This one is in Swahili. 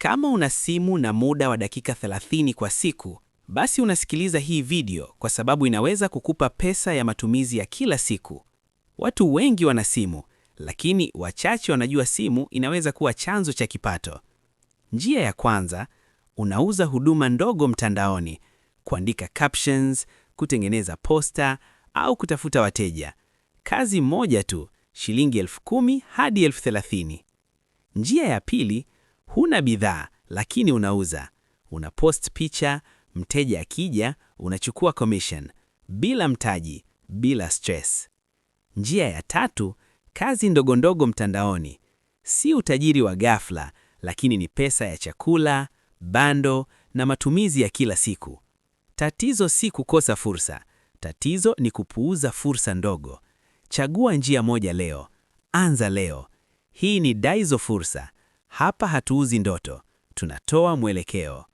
Kama una simu na muda wa dakika 30 kwa siku, basi unasikiliza hii video kwa sababu inaweza kukupa pesa ya matumizi ya kila siku. Watu wengi wana simu, lakini wachache wanajua simu inaweza kuwa chanzo cha kipato. Njia ya kwanza, unauza huduma ndogo mtandaoni, kuandika captions, kutengeneza posta au kutafuta wateja. Kazi moja tu, shilingi 10,000 hadi 30,000. Njia ya pili, huna bidhaa lakini unauza. Unapost picha, mteja akija, unachukua commission, bila mtaji, bila stress. Njia ya tatu, kazi ndogondogo mtandaoni. Si utajiri wa ghafla, lakini ni pesa ya chakula, bando na matumizi ya kila siku. Tatizo si kukosa fursa. Tatizo ni kupuuza fursa ndogo. Chagua njia moja leo. Anza leo. Hii ni Daizo Fursa. Hapa hatuuzi ndoto, tunatoa mwelekeo.